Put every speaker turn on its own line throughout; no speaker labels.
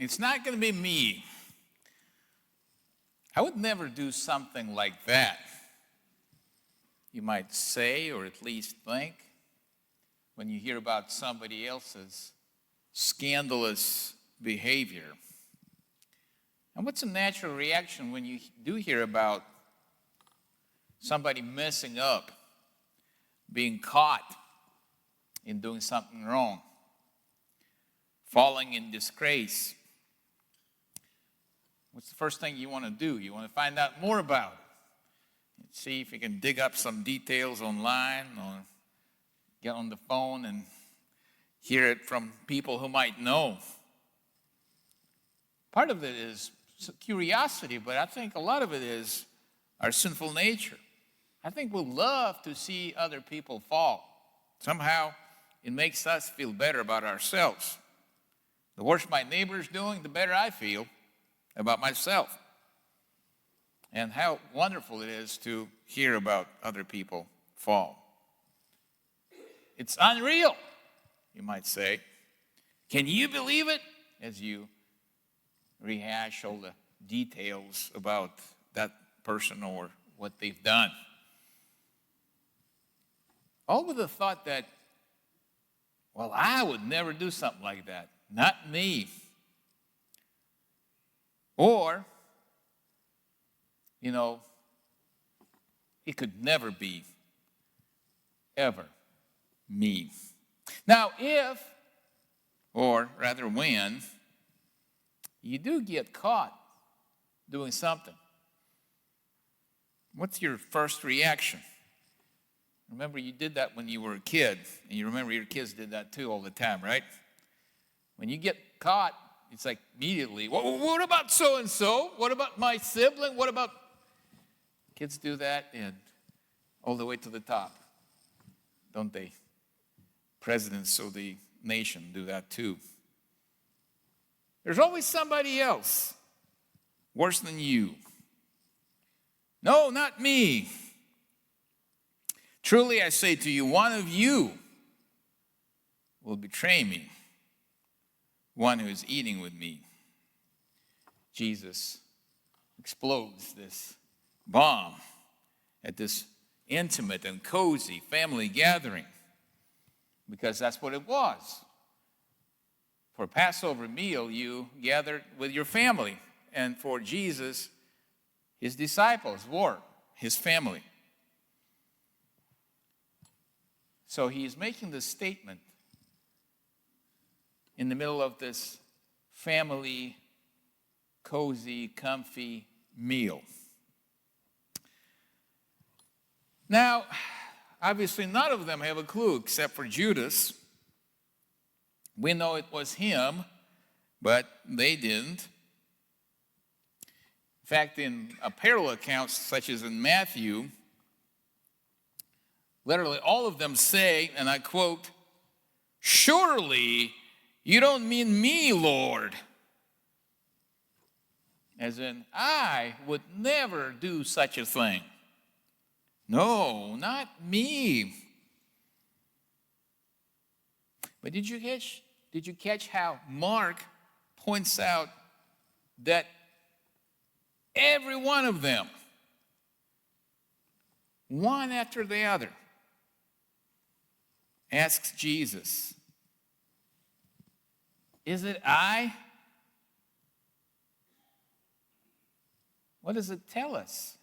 It's not going to be me. I would never do something like that. You might say, or at least think, when you hear about somebody else's scandalous behavior. And what's a natural reaction when you do hear about somebody messing up, being caught in doing something wrong, falling in disgrace? What's the first thing you want to do? You want to find out more about it. See if you can dig up some details online or get on the phone and hear it from people who might know. Part of it is curiosity, but I think a lot of it is our sinful nature. I think we'll love to see other people fall. Somehow it makes us feel better about ourselves. The worse my neighbor's doing, the better I feel about myself. And how wonderful it is to hear about other people fall. It's unreal, you might say. Can you believe it? As you rehash all the details about that person or what they've done. All with the thought that, well, I would never do something like that. Not me. Or, it could never be, ever, me. Now, if, or rather when, you do get caught doing something, what's your first reaction? Remember, you did that when you were a kid, and you remember your kids did that too all the time, right? When you get caught, it's like immediately, what about so-and-so? What about my sibling? What about... Kids do that and all the way to the top, don't they? Presidents of the nation do that too. There's always somebody else worse than you. No, not me. Truly I say to you, one of you will betray me, one who is eating with me. Jesus explodes this bomb at this intimate and cozy family gathering, because that's what it was. For a Passover meal, you gathered with your family, and for Jesus, his disciples were his family. So he's making this statement in the middle of this family, cozy, comfy meal. Now, obviously none of them have a clue except for Judas. We know it was him, but they didn't. In fact, in parallel accounts, such as in Matthew, literally all of them say, and I quote, "Surely you don't mean me, Lord." As in, I would never do such a thing. No, not me. But did you catch how Mark points out that every one of them, one after the other, asks Jesus, "Is it I?" What does it tell us?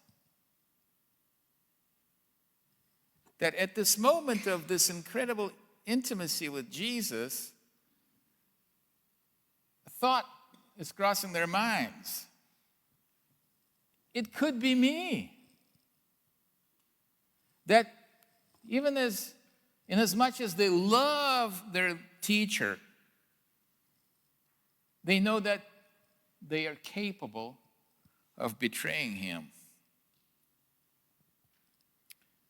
That at this moment of this incredible intimacy with Jesus, a thought is crossing their minds. It could be me. That even inasmuch as they love their teacher, they know that they are capable of betraying him.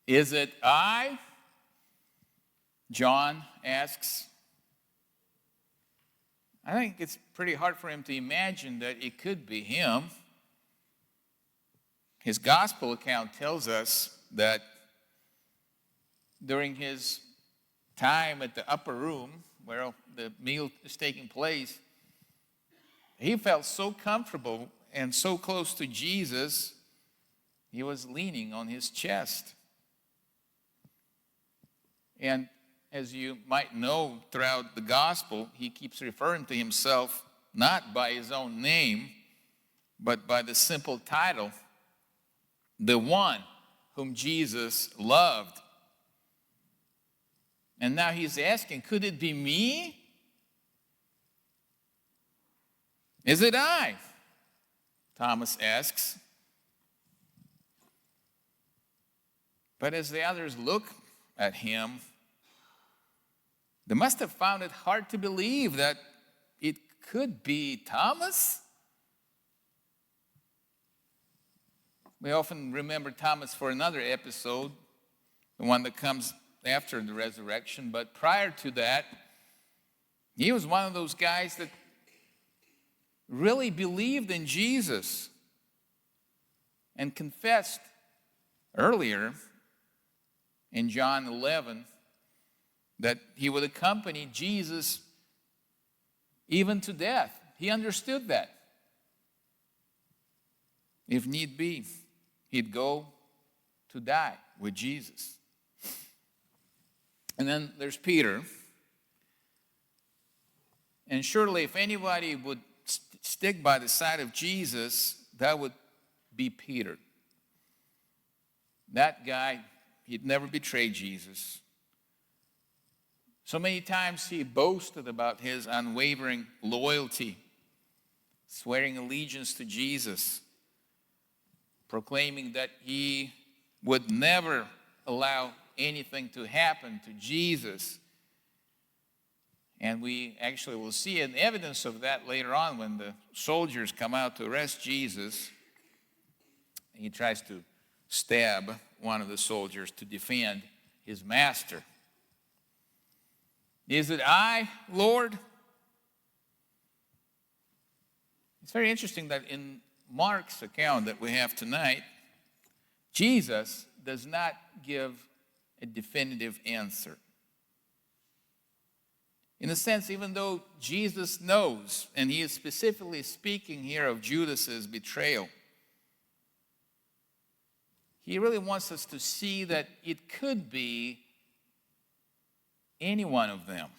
Is it I? John asks. I think it's pretty hard for him to imagine that it could be him. His gospel account tells us that during his time at the upper room where the meal is taking place, He felt so comfortable and so close to Jesus, he was leaning on his chest. And as you might know throughout the gospel, he keeps referring to himself not by his own name, but by the simple title, the one whom Jesus loved. And now he's asking, could it be me? Is it I? Thomas asks. But as the others look at him, they must have found it hard to believe that it could be Thomas. We often remember Thomas for another episode, the one that comes after the resurrection. But prior to that, he was one of those guys that really believed in Jesus and confessed earlier in John 11 that he would accompany Jesus even to death. He understood that. If need be, he'd go to die with Jesus. And then there's Peter. And surely if anybody would stick by the side of Jesus, that would be Peter. That guy, he'd never betrayed Jesus. So many times he boasted about his unwavering loyalty, swearing allegiance to Jesus, proclaiming that he would never allow anything to happen to Jesus. And we actually will see an evidence of that later on when the soldiers come out to arrest Jesus. He tries to stab one of the soldiers to defend his master. Is it I, Lord? It's very interesting that in Mark's account that we have tonight, Jesus does not give a definitive answer. In a sense, even though Jesus knows, and he is specifically speaking here of Judas's betrayal, he really wants us to see that it could be any one of them.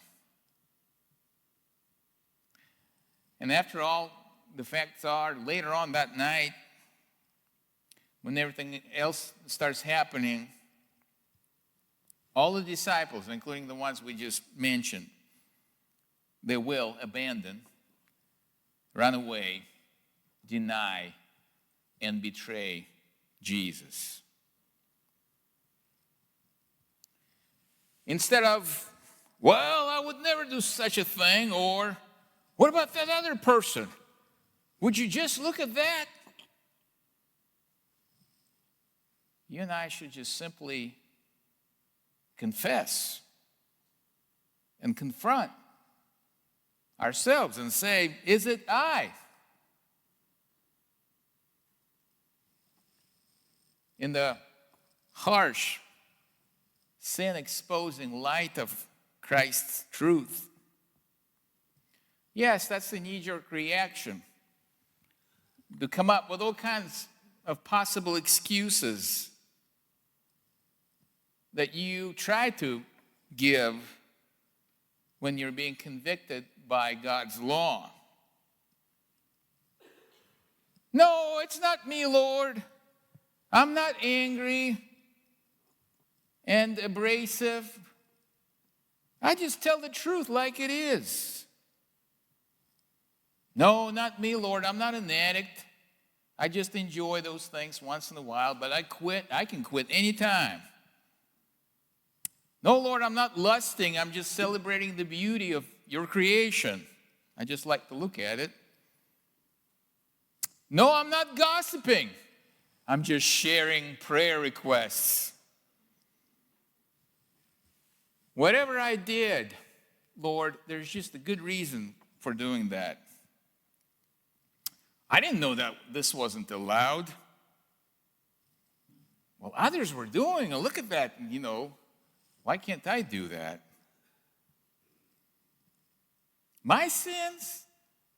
And after all, the facts are, later on that night, when everything else starts happening, all the disciples, including the ones we just mentioned, they will abandon, run away, deny, and betray Jesus. Instead of, well, I would never do such a thing, or what about that other person? Would you just look at that? You and I should just simply confess and confront ourselves and say, is it I? In the harsh, sin-exposing light of Christ's truth. Yes, that's the knee-jerk reaction, to come up with all kinds of possible excuses that you try to give when you're being convicted by God's law. No, it's not me, Lord. I'm not angry and abrasive. I just tell the truth like it is. No, not me, Lord. I'm not an addict. I just enjoy those things once in a while, but I can quit anytime. No, Lord, I'm not lusting. I'm just celebrating the beauty of your creation. I just like to look at it. No, I'm not gossiping. I'm just sharing prayer requests. Whatever I did, Lord, there's just a good reason for doing that. I didn't know that this wasn't allowed. Well, others were doing it. Look at that, why can't I do that? My sins?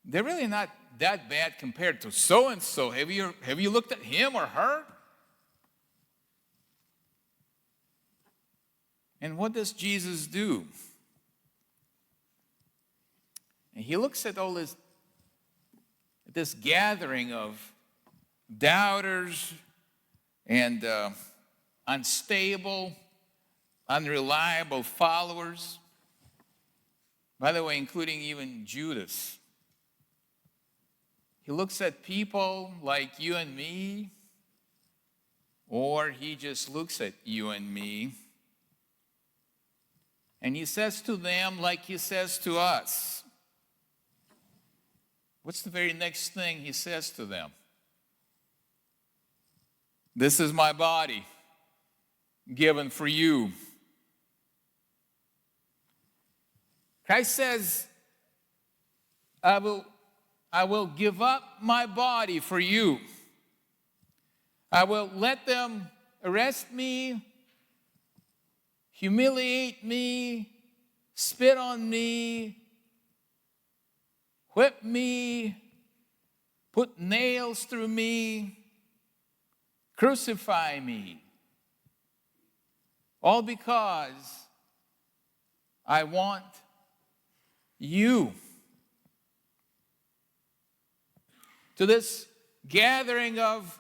they're really not that bad compared to so-and-so. Have you looked at him or her? And what does Jesus do? And he looks at all this gathering of doubters and unstable, unreliable followers. By the way, including even Judas. He looks at people like you and me, or he just looks at you and me, and he says to them like he says to us. What's the very next thing he says to them? This is my body given for you. Christ says, I will give up my body for you. I will let them arrest me, humiliate me, spit on me, whip me, put nails through me, crucify me. All because I want you. To this gathering of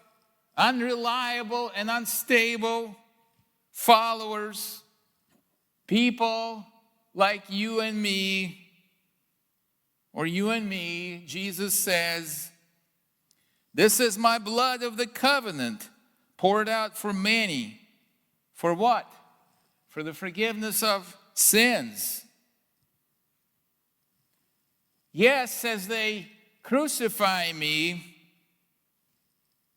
unreliable and unstable followers, people like you and me, or you and me, Jesus says, this is my blood of the covenant poured out for many. For what? For the forgiveness of sins. Yes, as they crucify me,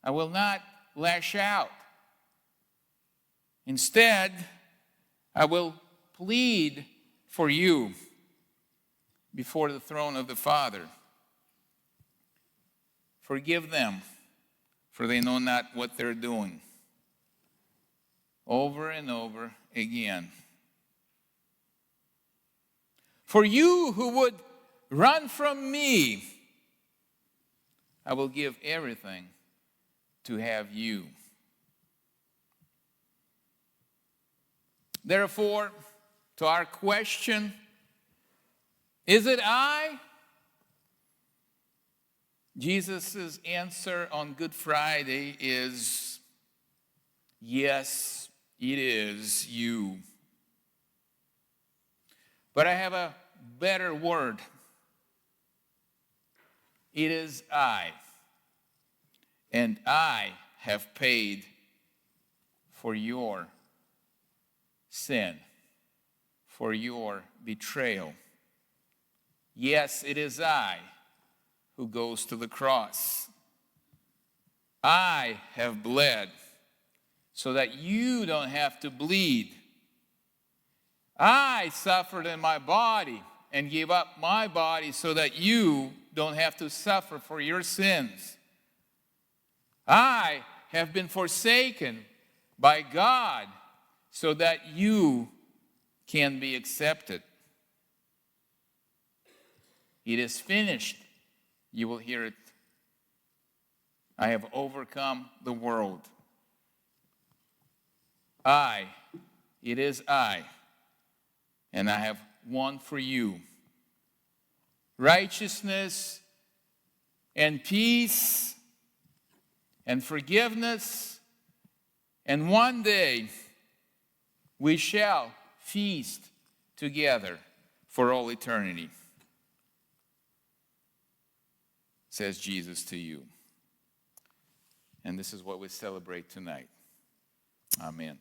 I will not lash out. Instead, I will plead for you before the throne of the Father. Forgive them, for they know not what they're doing. Over and over again. For you who would run from me, I will give everything to have you. Therefore, to our question, is it I? Jesus' answer on Good Friday is, yes, it is you. But I have a better word. It is I. And I have paid for your sin, for your betrayal. Yes, it is I who goes to the cross. I have bled so that you don't have to bleed. I suffered in my body and gave up my body so that you don't have to suffer for your sins. I have been forsaken by God so that you can be accepted. It is finished. You will hear it. I have overcome the world. It is I, and I have won for you righteousness and peace and forgiveness, and one day we shall feast together for all eternity, says Jesus to you. And this is what we celebrate tonight. Amen.